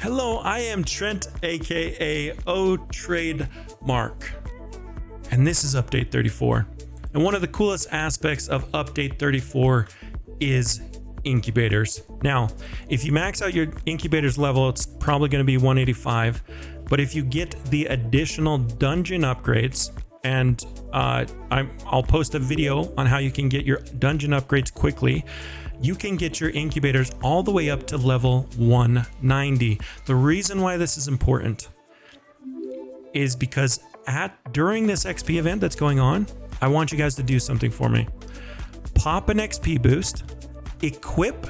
Hello, I am Trent, aka oTradeMark, and this is update 34. And one of the coolest aspects of update 34 is incubators. Now, if you max out your incubators level, it's probably going to be 185. But if you get the additional dungeon upgrades, and I'll post a video on how you can get your dungeon upgrades quickly, you can get your incubators all the way up to level 190. The reason why this is important is because during this XP event that's going on, I want you guys to do something for me. Pop an XP boost, equip,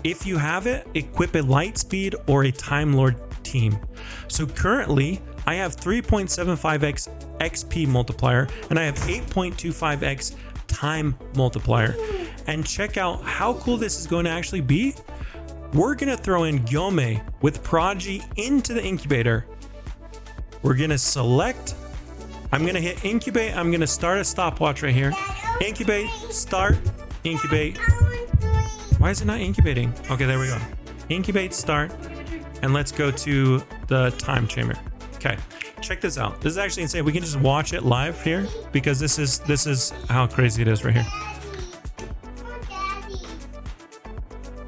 if you have it, equip a light speed or a Time Lord team. So currently I have 3.75x XP multiplier and I have 8.25x time multiplier. And check out how cool this is going to actually be. We're going to throw in Gyome with Prodigy into the incubator. We're going to select, I'm going to hit incubate. I'm going to start a stopwatch right here. Incubate, start, incubate. Why is it not incubating? Okay, there we go. Incubate, start, and let's go to the time chamber. Okay, check this out. This is actually insane. We can just watch it live here because this is how crazy it is right here.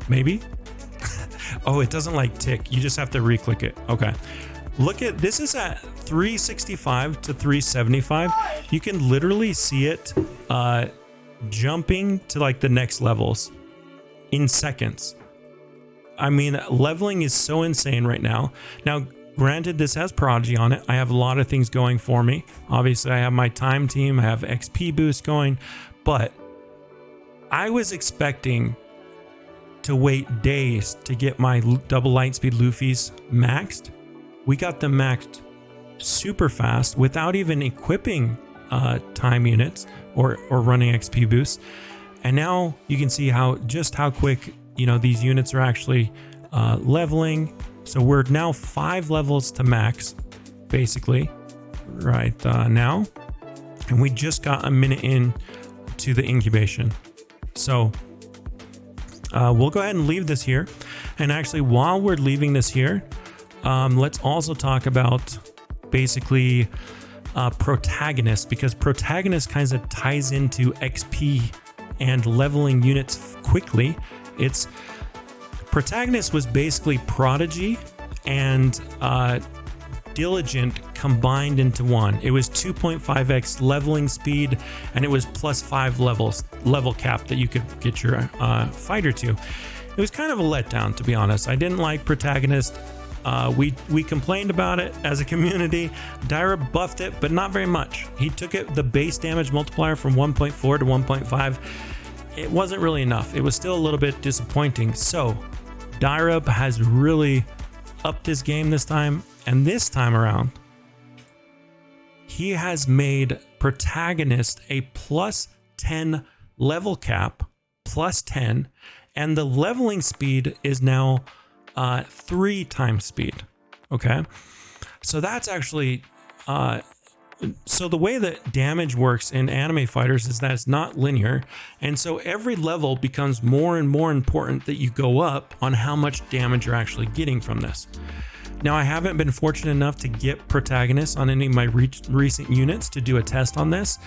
Maybe. Oh, it doesn't like tick. You just have to re-click it. Okay. Look at this is at 365 to 375. You can literally see it jumping to like the next levels in seconds. I mean, leveling is so insane right now. Now, granted, this has Prodigy on it. I have a lot of things going for me. Obviously, I have my time team. I have XP boost going, but I was expecting to wait days to get my double light speed Luffy's maxed. We got them maxed super fast without even equipping time units or running XP boosts. And now you can see how quick, you know, these units are actually leveling. So we're now 5 levels to max basically right now. And we just got a minute in to the incubation. So we'll go ahead and leave this here. And actually, while we're leaving this here, let's also talk about basically protagonist, because protagonist kind of ties into XP and leveling units quickly. It's protagonist was basically Prodigy and Diligent combined into one. It was 2.5x leveling speed, and it was +5 level cap that you could get your fighter to. It was kind of a letdown, to be honest. I didn't like protagonist. We complained about it as a community. Dyra buffed it, but not very much. He took the base damage multiplier from 1.4 to 1.5. It wasn't really enough. It was still a little bit disappointing. So Dyra has really upped his game this time. And this time around, he has made protagonist a +10 level cap, +10, and the leveling speed is now 3 times speed. Okay, so that's actually so the way that damage works in anime fighters is that it's not linear, and so every level becomes more and more important that you go up on how much damage you're actually getting from this. Now, I haven't been fortunate enough to get protagonists on any of my recent units to do a test on this,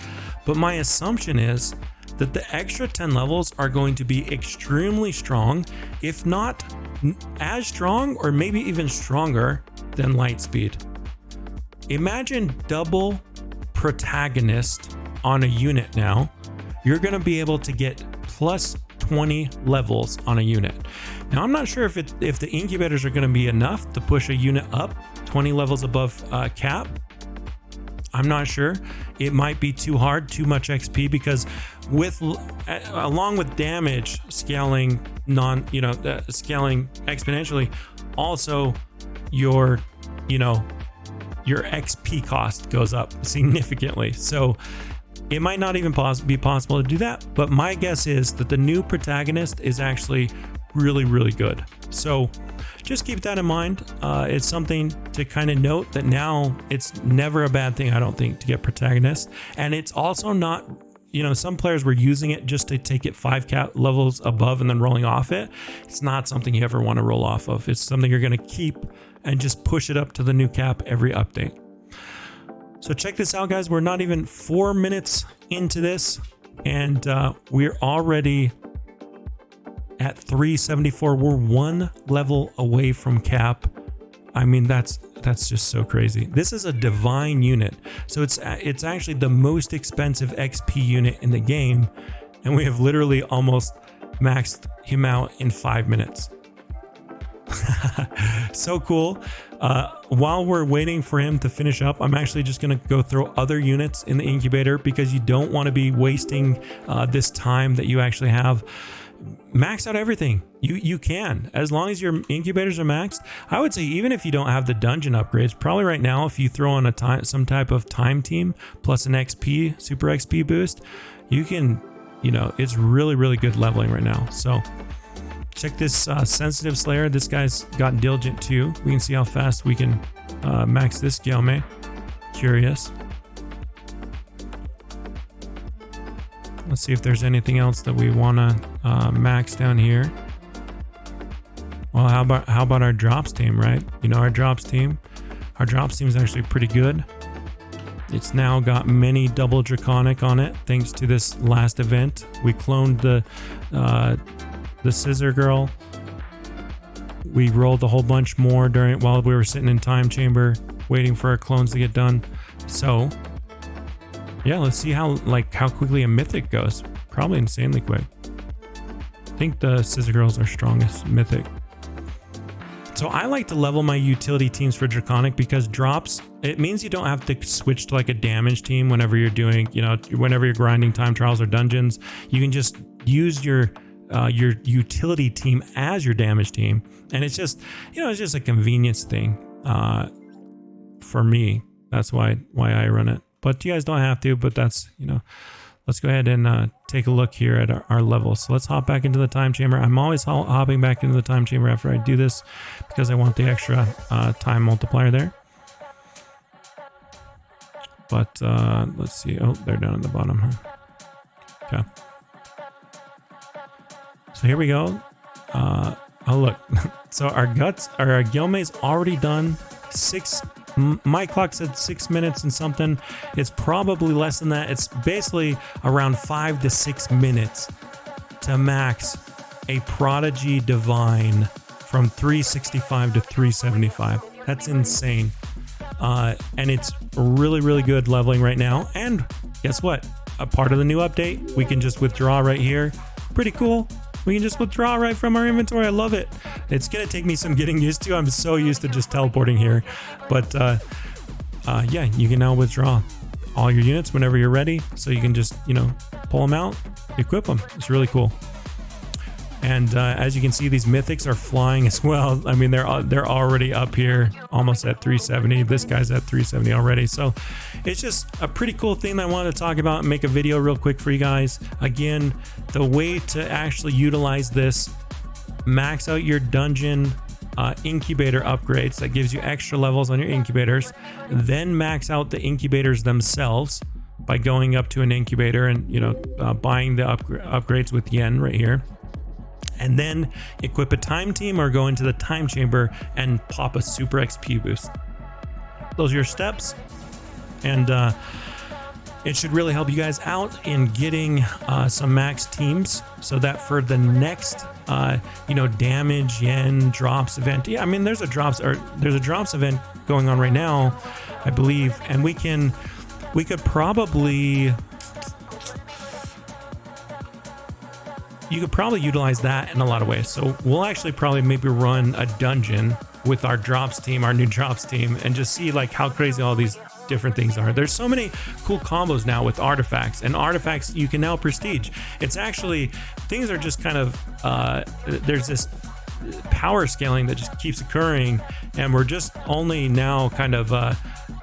but my assumption is that the extra 10 levels are going to be extremely strong, if not as strong or maybe even stronger than Lightspeed. Imagine double protagonist on a unit now. You're going to be able to get plus 20 levels on a unit. Now, I'm not sure if the incubators are going to be enough to push a unit up 20 levels above cap. I'm not sure. It might be too hard, too much XP, because along with damage scaling scaling exponentially, also your XP cost goes up significantly. So it might not even be possible to do that, but my guess is that the new protagonist is actually really, really good. So just keep that in mind. It's something to kind of note that now it's never a bad thing, I don't think, to get protagonist. And it's also not, you know, some players were using it just to take it 5 cap levels above and then rolling off it. It's not something you ever want to roll off of. It's something you're going to keep and just push it up to the new cap every update. So check this out, guys. We're not even 4 minutes into this, and we're already at 374. We're 1 level away from cap. I mean, that's just so crazy. This is a divine unit, so it's actually the most expensive XP unit in the game, and we have literally almost maxed him out in 5 minutes. So cool. While we're waiting for him to finish up, I'm actually just going to go throw other units in the incubator, because you don't want to be wasting this time that you actually have. Max out everything you can, as long as your incubators are maxed. I would say even if you don't have the dungeon upgrades, probably right now if you throw in some type of time team plus an XP, super XP boost, you can, you know, it's really good leveling right now. So check this sensitive slayer. This guy's got diligent too. We can see how fast we can max this Gyome. Curious. Let's see if there's anything else that we want to max down here. Well, how about our drops team, right? You know, our drops team is actually pretty good. It's now got many double draconic on it thanks to this last event. We cloned the scissor girl. We rolled a whole bunch more while we were sitting in time chamber waiting for our clones to get done. So yeah, let's see how quickly a mythic goes. Probably insanely quick. I think the scissor girls are strongest mythic. So I like to level my utility teams for draconic, because drops, it means you don't have to switch to like a damage team whenever you're doing, you know, whenever you're grinding time trials or dungeons. You can just use your utility team as your damage team, and it's just, you know, it's just a convenience thing for me. That's why I run it, but you guys don't have to. But that's, you know, let's go ahead and take a look here at our levels. So let's hop back into the time chamber. I'm always hopping back into the time chamber after I do this, because I want the extra time multiplier there. But let's see. Oh, they're down at the bottom, huh? Okay. So here we go. Oh, look. So our Gyome's already done. My clock said 6 minutes and something. It's probably less than that. It's basically around 5 to 6 minutes to max a Prodigy Divine from 365 to 375. That's insane. And it's really good leveling right now. And guess what? A part of the new update, we can just withdraw right here. Pretty cool. We can just withdraw right from our inventory. I love it. It's going to take me some getting used to. I'm so used to just teleporting here. But yeah, you can now withdraw all your units whenever you're ready. So you can just, you know, pull them out, equip them. It's really cool. And as you can see, these mythics are flying as well. I mean, they're already up here, almost at 370. This guy's at 370 already. So it's just a pretty cool thing that I wanted to talk about and make a video real quick for you guys. Again, the way to actually utilize this, max out your dungeon incubator upgrades. That gives you extra levels on your incubators. Then max out the incubators themselves by going up to an incubator and, you know, buying the upgrades with yen right here. And then equip a time team or go into the time chamber and pop a super XP boost. Those are your steps, and it should really help you guys out in getting some max teams, so that for the next you know, damage yen drops event. Yeah, I mean, there's a drops event going on right now, I believe, and we could probably, you could probably utilize that in a lot of ways. So we'll actually probably maybe run a dungeon with our drops team, our new drops team, and just see like how crazy all these different things are. There's so many cool combos now with artifacts, and artifacts you can now prestige. It's actually, things are just kind of, there's this power scaling that just keeps occurring, and we're just only now kind of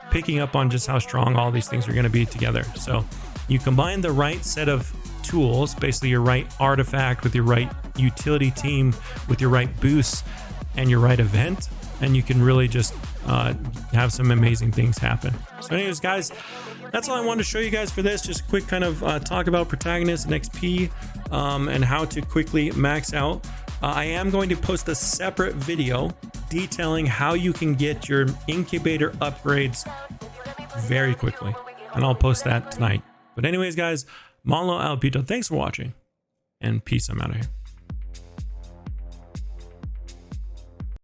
picking up on just how strong all these things are going to be together. So you combine the right set of tools, basically your right artifact with your right utility team, with your right boosts and your right event, and you can really just have some amazing things happen. So anyways, guys, that's all I wanted to show you guys for this. Just a quick kind of talk about protagonists and XP and how to quickly max out. I am going to post a separate video detailing how you can get your incubator upgrades very quickly, and I'll post that tonight. But anyways, guys, Malo Alpito, thanks for watching, and peace. I'm out of here.